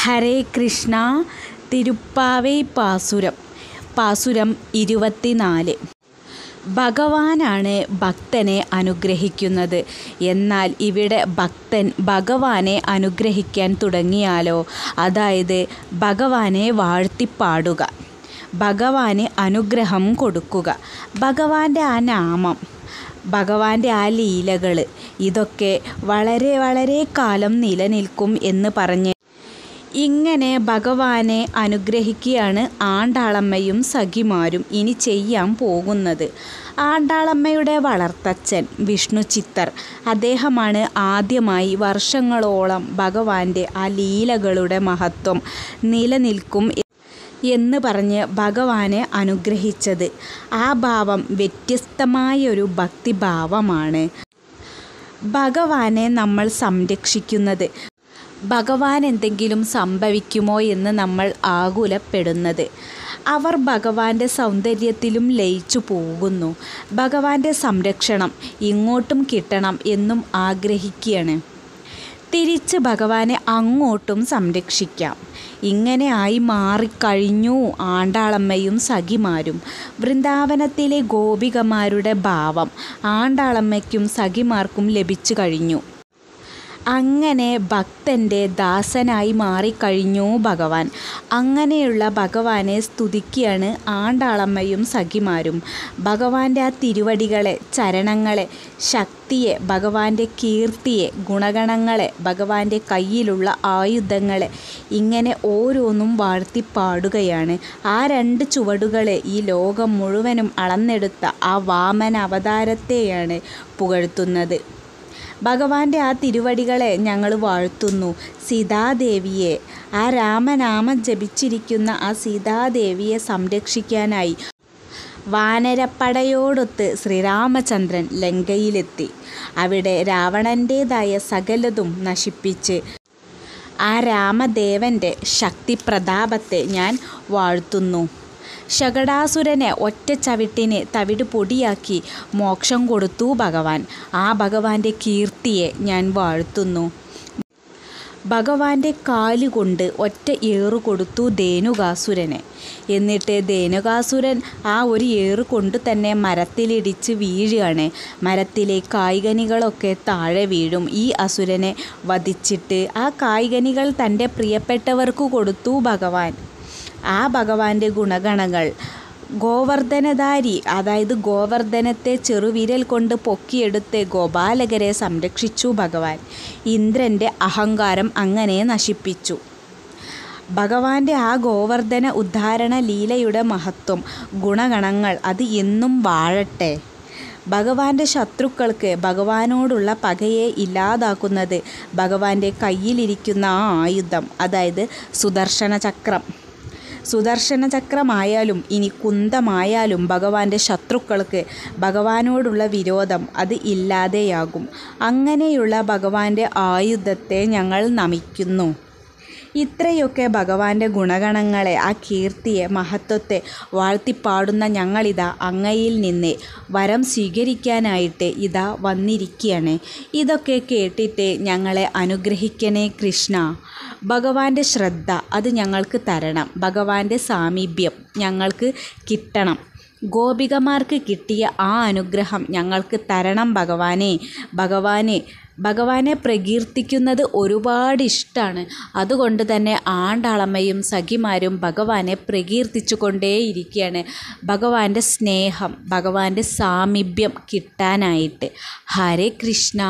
ഹരേ കൃഷ്ണ. തിരുപ്പാവൈ പാസുരം. പാസുരം 24. ഭഗവാനാണ് ഭക്തനെ അനുഗ്രഹിക്കുന്നത്. എന്നാൽ ഇവിടെ ഭക്തൻ ഭഗവാനെ അനുഗ്രഹിക്കാൻ തുടങ്ങിയാലോ, അതായത് ഭഗവാനെ വാഴ്ത്തിപ്പാടുക, ഭഗവാന് അനുഗ്രഹം കൊടുക്കുക, ഭഗവാന്റെ ആ നാമം, ഭഗവാന്റെ ആ ലീലകൾ, ഇതൊക്കെ വളരെ വളരെ കാലം നിലനിൽക്കും എന്ന് പറഞ്ഞ് ഇങ്ങനെ ഭഗവാനെ അനുഗ്രഹിക്കുകയാണ് ആണ്ടാളമ്മയും സഖിമാരും ഇനി ചെയ്യാൻ പോകുന്നത്. ആണ്ടാളമ്മയുടെ വളർത്തച്ഛൻ വിഷ്ണു ചിത്തർ, അദ്ദേഹമാണ് ആദ്യമായി വർഷങ്ങളോളം ഭഗവാന്റെ ആ ലീലകളുടെ മഹത്വം നിലനിൽക്കും എന്ന് പറഞ്ഞ് ഭഗവാനെ അനുഗ്രഹിച്ചത്. ആ ഭാവം വ്യത്യസ്തമായൊരു ഭക്തിഭാവമാണ്. ഭഗവാനെ നമ്മൾ സംരക്ഷിക്കുന്നത്, ഭഗവാൻ എന്തെങ്കിലും സംഭവിക്കുമോ എന്ന് നമ്മൾ ആകുലപ്പെടുന്നത്. അവർ ഭഗവാന്റെ സൗന്ദര്യത്തിലും ലയിച്ചു പോകുന്നു. ഭഗവാന്റെ സംരക്ഷണം ഇങ്ങോട്ടും കിട്ടണം എന്നും ആഗ്രഹിക്കുകയാണ്. തിരിച്ച് ഭഗവാനെ അങ്ങോട്ടും സംരക്ഷിക്കാം. ഇങ്ങനെ ആയി മാറിക്കഴിഞ്ഞു ആണ്ടാളമ്മയും സഖിമാരും. വൃന്ദാവനത്തിലെ ഗോപികമാരുടെ ഭാവം ആണ്ടാളമ്മയ്ക്കും സഖിമാർക്കും ലഭിച്ചു കഴിഞ്ഞു. അങ്ങനെ ഭക്തൻ്റെ ദാസനായി മാറിക്കഴിഞ്ഞു ഭഗവാൻ. അങ്ങനെയുള്ള ഭഗവാനെ സ്തുതിക്കുകയാണ് ആണ്ടാളമ്മയും സഖിമാരും. ഭഗവാന്റെ ആ തിരുവടികളെ, ചരണങ്ങളെ, ശക്തിയെ, ഭഗവാന്റെ കീർത്തിയെ, ഗുണഗണങ്ങളെ, ഭഗവാന്റെ കയ്യിലുള്ള ആയുധങ്ങളെ, ഇങ്ങനെ ഓരോന്നും വാഴ്ത്തിപ്പാടുകയാണ്. ആ 2 ചുവടുകളെ ഈ ലോകം മുഴുവനും അളന്നെടുത്ത ആ വാമന അവതാരത്തെയാണ് പുകഴ്ത്തുന്നത്. ഭഗവാന്റെ ആ തിരുവടികളെ ഞങ്ങൾ വാഴ്ത്തുന്നു. സീതാദേവിയെ, ആ രാമനാമം ജപിച്ചിരിക്കുന്ന ആ സീതാദേവിയെ സംരക്ഷിക്കാനായി വാനരപ്പടയോടൊത്ത് ശ്രീരാമചന്ദ്രൻ ലങ്കയിലെത്തി. അവിടെ രാവണൻ്റേതായ സകലതും നശിപ്പിച്ച് ആ രാമദേവൻ്റെ ശക്തിപ്രതാപത്തെ ഞാൻ വാഴ്ത്തുന്നു. ശകടാസുരനെ ഒറ്റ ചവിട്ടിന് തവിട് പൊടിയാക്കി മോക്ഷം കൊടുത്തു ഭഗവാൻ. ആ ഭഗവാന്റെ കീർത്തിയെ ഞാൻ വാഴ്ത്തുന്നു. ഭഗവാന്റെ കാലുകൊണ്ട് ഒറ്റ ഏറു കൊടുത്തു ധേനുകാസുരനെ. എന്നിട്ട് ധേനുകാസുരൻ ആ ഒരു ഏറു കൊണ്ട് തന്നെ മരത്തിലിടിച്ച് വീഴുകയാണ്. മരത്തിലെ കായ്കനികളൊക്കെ താഴെ വീഴും. ഈ അസുരനെ വധിച്ചിട്ട് ആ കായ്കനികൾ തൻ്റെ പ്രിയപ്പെട്ടവർക്ക് കൊടുത്തു ഭഗവാൻ. ആ ഭഗവാന്റെ ഗുണഗണങ്ങൾ, ഗോവർദ്ധനധാരി, അതായത് ഗോവർദ്ധനത്തെ ചെറുവിരൽ കൊണ്ട് പൊക്കിയെടുത്ത് ഗോപാലകരെ സംരക്ഷിച്ചു ഭഗവാൻ. ഇന്ദ്രൻ്റെ അഹങ്കാരം അങ്ങനെ നശിപ്പിച്ചു. ഭഗവാന്റെ ആ ഗോവർദ്ധന ഉദ്ധാരണ ലീലയുടെ മഹത്വം, ഗുണഗണങ്ങൾ അത് എന്നും വാഴട്ടെ. ഭഗവാന്റെ ശത്രുക്കൾക്ക് ഭഗവാനോടുള്ള പകയെ ഇല്ലാതാക്കുന്നത് ഭഗവാന്റെ കയ്യിലിരിക്കുന്ന ആ ആയുധം, അതായത് സുദർശന ചക്രം. സുദർശന ചക്രമായാലും ഇനി കുന്തമായാലും ഭഗവാന്റെ ശത്രുക്കൾക്ക് ഭഗവാനോടുള്ള വിരോധം അത് ഇല്ലാതെയാകും. അങ്ങനെയുള്ള ഭഗവാന്റെ ആയുധത്തെ ഞങ്ങൾ നമിക്കുന്നു. ഇത്രയൊക്കെ ഭഗവാന്റെ ഗുണഗണങ്ങളെ, ആ കീർത്തിയെ, മഹത്വത്തെ വാഴ്ത്തിപ്പാടുന്ന ഞങ്ങളിതാ അങ്ങയിൽ നിന്ന് വരം സ്വീകരിക്കാനായിട്ട് ഇതാ വന്നിരിക്കുകയാണ്. ഇതൊക്കെ കേട്ടിട്ട് ഞങ്ങളെ അനുഗ്രഹിക്കണേ കൃഷ്ണ. ഭഗവാന്റെ ശ്രദ്ധ അത് ഞങ്ങൾക്ക് തരണം. ഭഗവാന്റെ സാമീപ്യം ഞങ്ങൾക്ക് കിട്ടണം. ഗോപികമാർക്ക് കിട്ടിയ ആ അനുഗ്രഹം ഞങ്ങൾക്ക് തരണം ഭഗവാനെ. ഭഗവാനെ പ്രകീർത്തിക്കുന്നത് ഒരുപാട് ഇഷ്ടമാണ്. അതുകൊണ്ട് തന്നെ ആണ്ടാളമ്മയും സഖിമാരും ഭഗവാനെ പ്രകീർത്തിച്ചു കൊണ്ടേയിരിക്കുകയാണ്. ഭഗവാന്റെ സ്നേഹം, ഭഗവാന്റെ സാമീപ്യം കിട്ടാനായിട്ട്. ഹരേ കൃഷ്ണ.